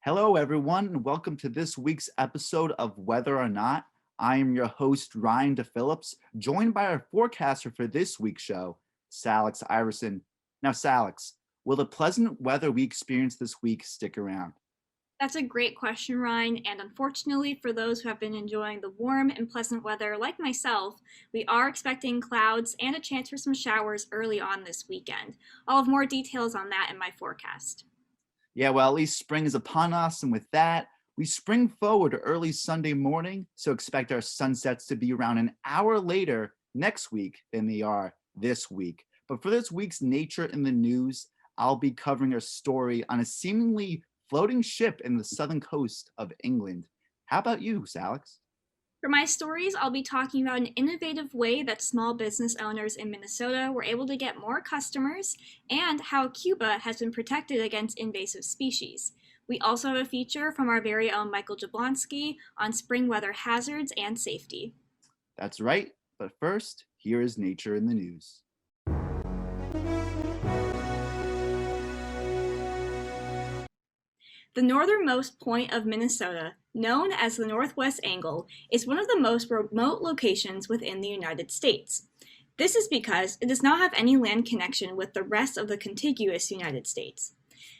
Hello, everyone, and welcome to this week's episode of Whether or Not. I am your host, Ryan DePhillips, joined by our forecaster for this week's show, Salix Iverson. Now, Salix, will the pleasant weather we experience this week stick around? That's a great question, Ryan, and unfortunately for those who have been enjoying the warm and pleasant weather like myself, we are expecting clouds and a chance for some showers early on this weekend. I'll have more details on that in my forecast. Yeah, well, at least spring is upon us, and with that, we spring forward to early Sunday morning, so expect our sunsets to be around an hour later next week than they are this week. But for this week's Nature in the News, I'll be covering a story on a seemingly floating ship in the southern coast of England. How about you, Alex? For my stories, I'll be talking about an innovative way that small business owners in Minnesota were able to get more customers and how Cuba has been protected against invasive species. We also have a feature from our very own Michael Jablonski on spring weather hazards and safety. That's right, but first, here is Nature in the News. The northernmost point of Minnesota, known as the Northwest Angle, is one of the most remote locations within the United States. This is because it does not have any land connection with the rest of the contiguous United States.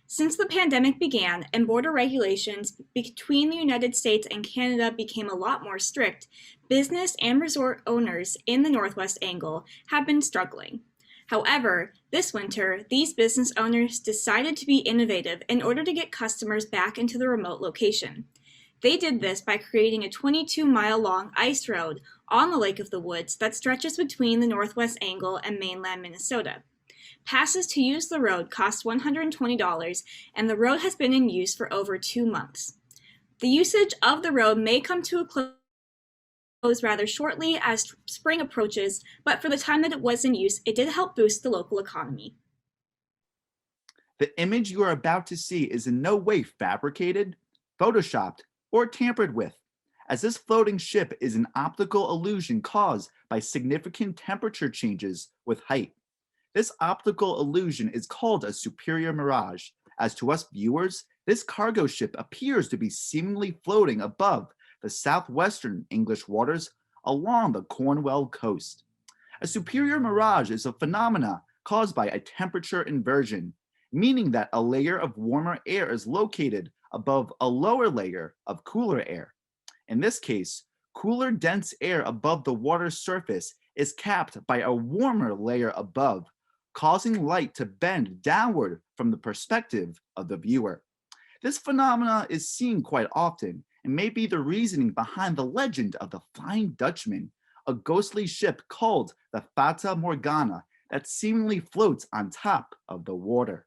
Since the pandemic began and border regulations between the United States and Canada became a lot more strict, business and resort owners in the Northwest Angle have been struggling. However, this winter, these business owners decided to be innovative in order to get customers back into the remote location. They did this by creating a 22-mile-long ice road on the Lake of the Woods that stretches between the Northwest Angle and mainland Minnesota. Passes to use the road cost $120, and the road has been in use for over 2 months. The usage of the road may come to a close rather shortly as spring approaches, but for the time that it was in use, it did help boost the local economy. The image you are about to see is in no way fabricated, photoshopped, or tampered with, as this floating ship is an optical illusion caused by significant temperature changes with height. This optical illusion is called a superior mirage, as to us viewers, this cargo ship appears to be seemingly floating above the southwestern English waters along the Cornwall coast. A superior mirage is a phenomena caused by a temperature inversion, meaning that a layer of warmer air is located above a lower layer of cooler air. In this case, cooler dense air above the water's surface is capped by a warmer layer above, causing light to bend downward from the perspective of the viewer. This phenomena is seen quite often and may be the reasoning behind the legend of the Flying Dutchman, a ghostly ship called the Fata Morgana that seemingly floats on top of the water.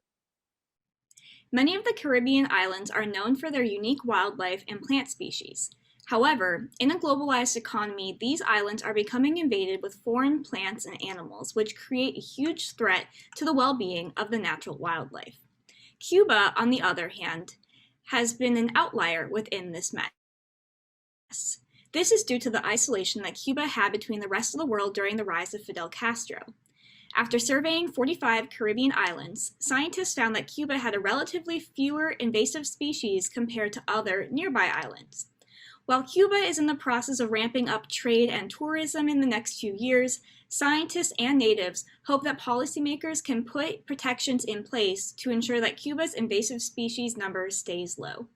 Many of the Caribbean islands are known for their unique wildlife and plant species. However, in a globalized economy, these islands are becoming invaded with foreign plants and animals, which create a huge threat to the well-being of the natural wildlife. Cuba, on the other hand, has been an outlier within this mess. This is due to the isolation that Cuba had between the rest of the world during the rise of Fidel Castro. After surveying 45 Caribbean islands, scientists found that Cuba had a relatively fewer invasive species compared to other nearby islands. While Cuba is in the process of ramping up trade and tourism in the next few years, scientists and natives hope that policymakers can put protections in place to ensure that Cuba's invasive species number stays low.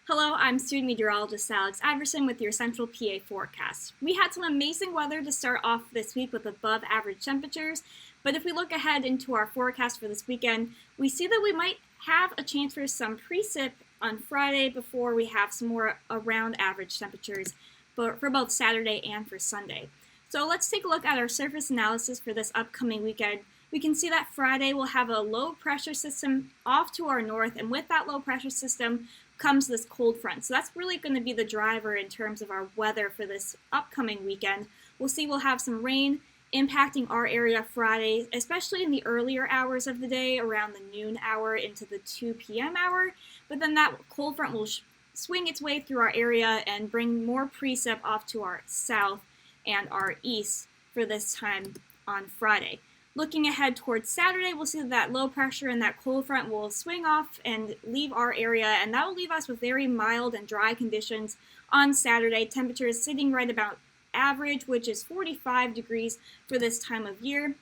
Hello, I'm student meteorologist Salix Iverson with your Central PA forecast. We had some amazing weather to start off this week with above average temperatures, but if we look ahead into our forecast for this weekend, we see that we might have a chance for some precip on Friday before we have some more around average temperatures for both Saturday and for Sunday. So let's take a look at our surface analysis for this upcoming weekend. We can see that Friday will have a low pressure system off to our north, and with that low pressure system comes this cold front. So that's really going to be the driver in terms of our weather for this upcoming weekend. We'll have some rain impacting our area Friday, especially in the earlier hours of the day, around the noon hour into the 2 p.m. hour. But then that cold front will swing its way through our area and bring more precip off to our south and our east for this time on Friday. Looking ahead towards Saturday, we'll see that low pressure and that cold front will swing off and leave our area, and that will leave us with very mild and dry conditions on Saturday. Temperatures sitting right about average, which is 45 degrees for this time of year.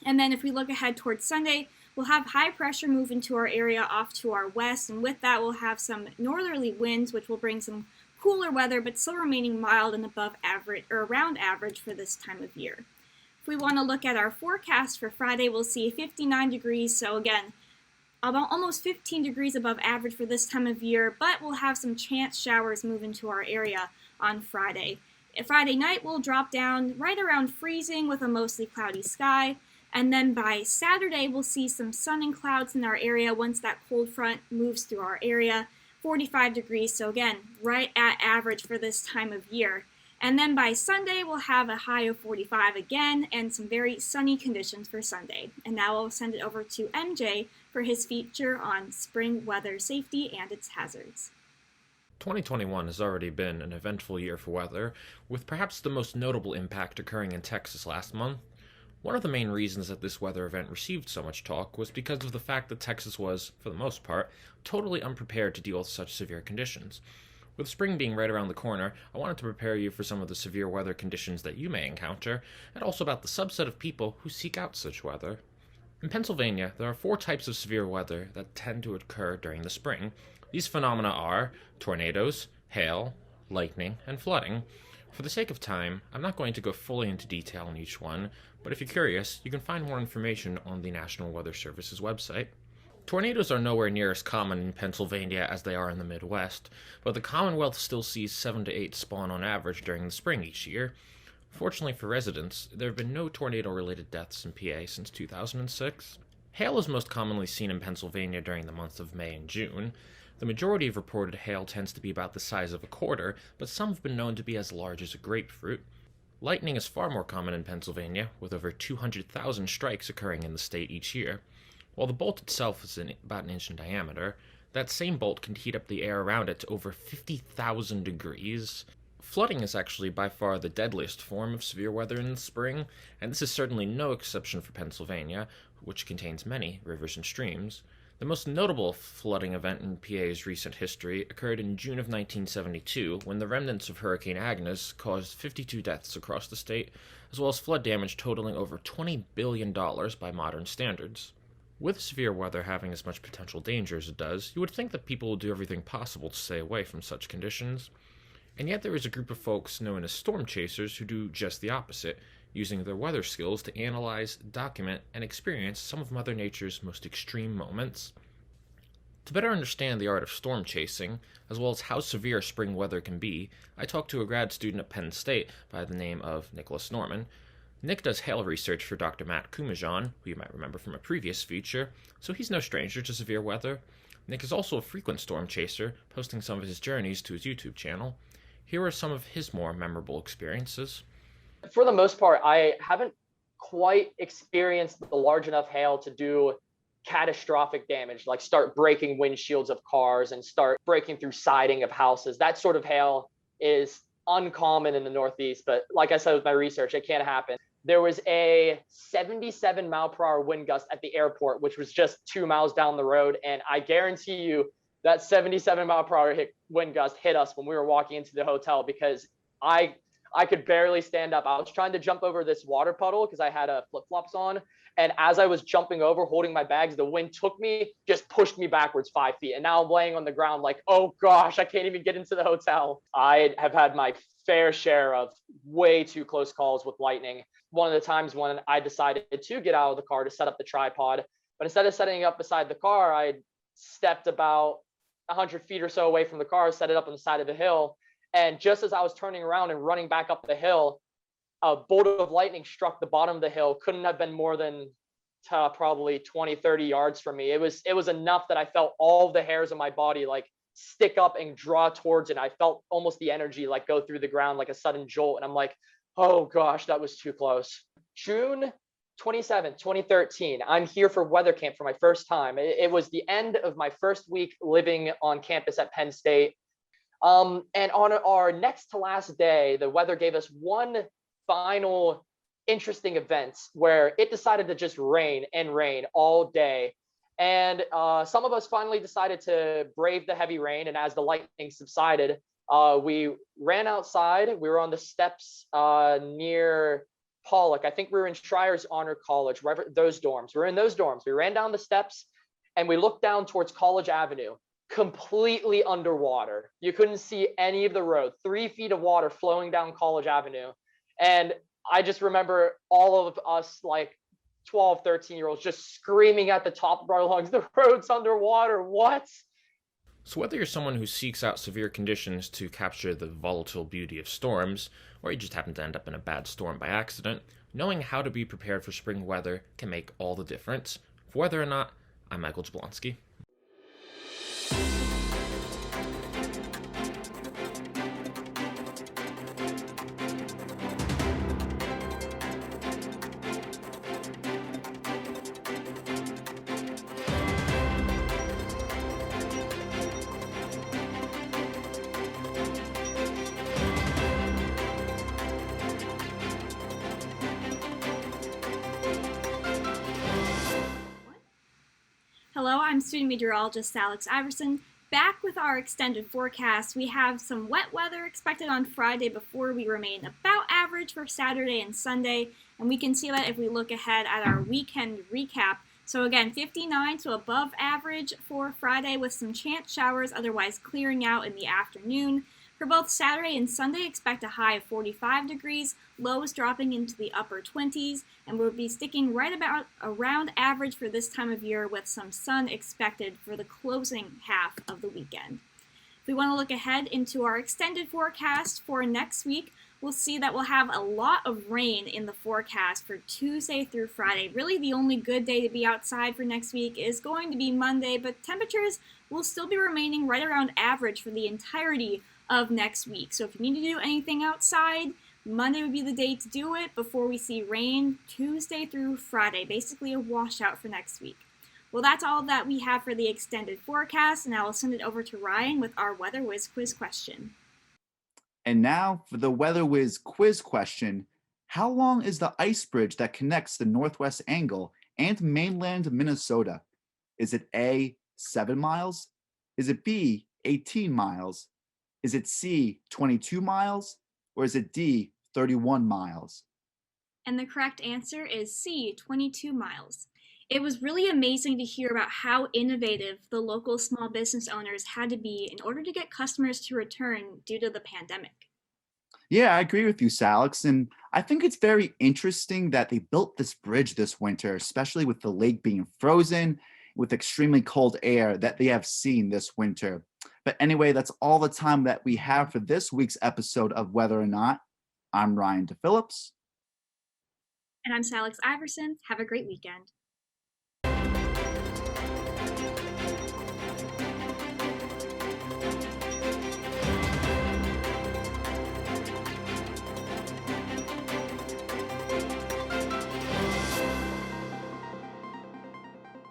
And then if we look ahead towards Sunday, we'll have high pressure move into our area off to our west, and with that we'll have some northerly winds, which will bring some cooler weather, but still remaining mild and above average or around average for this time of year. If we want to look at our forecast for Friday, we'll see 59 degrees, so again, about almost 15 degrees above average for this time of year, but we'll have some chance showers move into our area on Friday. Friday night will drop down right around freezing with a mostly cloudy sky, and then by Saturday we'll see some sun and clouds in our area once that cold front moves through our area. 45 degrees, so again, right at average for this time of year. And then by Sunday, we'll have a high of 45 again and some very sunny conditions for Sunday. And now I'll send it over to MJ for his feature on spring weather safety and its hazards. 2021 has already been an eventful year for weather, with perhaps the most notable impact occurring in Texas last month. One of the main reasons that this weather event received so much talk was because of the fact that Texas was, for the most part, totally unprepared to deal with such severe conditions. With spring being right around the corner, I wanted to prepare you for some of the severe weather conditions that you may encounter, and also about the subset of people who seek out such weather. In Pennsylvania, there are 4 types of severe weather that tend to occur during the spring. These phenomena are tornadoes, hail, lightning, and flooding. For the sake of time, I'm not going to go fully into detail on each one, but if you're curious, you can find more information on the National Weather Service's website. Tornadoes are nowhere near as common in Pennsylvania as they are in the Midwest, but the Commonwealth still sees 7 to 8 spawn on average during the spring each year. Fortunately for residents, there have been no tornado-related deaths in PA since 2006. Hail is most commonly seen in Pennsylvania during the months of May and June. The majority of reported hail tends to be about the size of a quarter, but some have been known to be as large as a grapefruit. Lightning is far more common in Pennsylvania, with over 200,000 strikes occurring in the state each year. While the bolt itself is about an inch in diameter, that same bolt can heat up the air around it to over 50,000 degrees. Flooding is actually by far the deadliest form of severe weather in the spring, and this is certainly no exception for Pennsylvania, which contains many rivers and streams. The most notable flooding event in PA's recent history occurred in June of 1972, when the remnants of Hurricane Agnes caused 52 deaths across the state, as well as flood damage totaling over $20 billion by modern standards. With severe weather having as much potential danger as it does, you would think that people will do everything possible to stay away from such conditions. And yet there is a group of folks known as storm chasers who do just the opposite, using their weather skills to analyze, document, and experience some of Mother Nature's most extreme moments. To better understand the art of storm chasing, as well as how severe spring weather can be, I talked to a grad student at Penn State by the name of Nicholas Norman. Nick does hail research for Dr. Matt Kumajan, who you might remember from a previous feature, so he's no stranger to severe weather. Nick is also a frequent storm chaser, posting some of his journeys to his YouTube channel. Here are some of his more memorable experiences. For the most part, I haven't quite experienced the large enough hail to do catastrophic damage, like start breaking windshields of cars and start breaking through siding of houses. That sort of hail is uncommon in the Northeast, but like I said with my research, it can happen. There was a 77 mile per hour wind gust at the airport, which was just 2 miles down the road. And I guarantee you that 77 mile per hour wind gust hit us when we were walking into the hotel, because I could barely stand up. I was trying to jump over this water puddle because I had flip-flops on. And as I was jumping over, holding my bags, the wind took me, just pushed me backwards 5 feet. And now I'm laying on the ground like, oh gosh, I can't even get into the hotel. I have had my fair share of way too close calls with lightning. One of the times when I decided to get out of the car to set up the tripod, but instead of setting it up beside the car, I stepped about 100 feet or so away from the car, set it up on the side of the hill. And just as I was turning around and running back up the hill, a bolt of lightning struck the bottom of the hill. Couldn't have been more than probably 20, 30 yards from me. It was enough that I felt all the hairs of my body like stick up and draw towards it. I felt almost the energy like go through the ground like a sudden jolt. And I'm like, oh gosh, that was too close. June 27th, 2013. I'm here for weather camp for my first time. It was the end of my first week living on campus at Penn State. And on our next to last day, the weather gave us one final interesting event where it decided to just rain and rain all day. And some of us finally decided to brave the heavy rain. And as the lightning subsided, we ran outside. We were on the steps near Pollock. I think we were in Schreier's Honor College, wherever those dorms. We were in those dorms. We ran down the steps and we looked down towards College Avenue, completely underwater. You couldn't see any of the road, 3 feet of water flowing down College Avenue. And I just remember all of us like 12, 13-year-olds just screaming at the top of our lungs, the road's underwater, what? So whether you're someone who seeks out severe conditions to capture the volatile beauty of storms, or you just happen to end up in a bad storm by accident, knowing how to be prepared for spring weather can make all the difference. For Whether or Not, I'm Michael Jablonski. Hello, I'm student meteorologist Salix Iverson. Back with our extended forecast, we have some wet weather expected on Friday before we remain about average for Saturday and Sunday, and we can see that if we look ahead at our weekend recap. So again, 59 to above average for Friday with some chance showers, otherwise clearing out in the afternoon. For both Saturday and Sunday, expect a high of 45 degrees, lows dropping into the upper 20s, and we'll be sticking right about around average for this time of year with some sun expected for the closing half of the weekend. If we want to look ahead into our extended forecast for next week, we'll see that we'll have a lot of rain in the forecast for Tuesday through Friday. Really, the only good day to be outside for next week is going to be Monday, but temperatures will still be remaining right around average for the entirety of next week. So if you need to do anything outside, Monday would be the day to do it before we see rain Tuesday through Friday, basically a washout for next week. Well, that's all that we have for the extended forecast, and I will send it over to Ryan with our Weather Whiz quiz question. And now for the Weather Whiz quiz question. How long is the ice bridge that connects the Northwest Angle and mainland Minnesota? Is it A, 7 miles? Is it B, 18 miles? Is it C, 22 miles? Or is it D, 31 miles? And the correct answer is C, 22 miles. It was really amazing to hear about how innovative the local small business owners had to be in order to get customers to return due to the pandemic. Yeah, I agree with you, Salix. And I think it's very interesting that they built this bridge this winter, especially with the lake being frozen, with extremely cold air that they have seen this winter. But anyway, that's all the time that we have for this week's episode of Whether or Not. I'm Ryan DePhillips. And I'm Salix Iverson. Have a great weekend.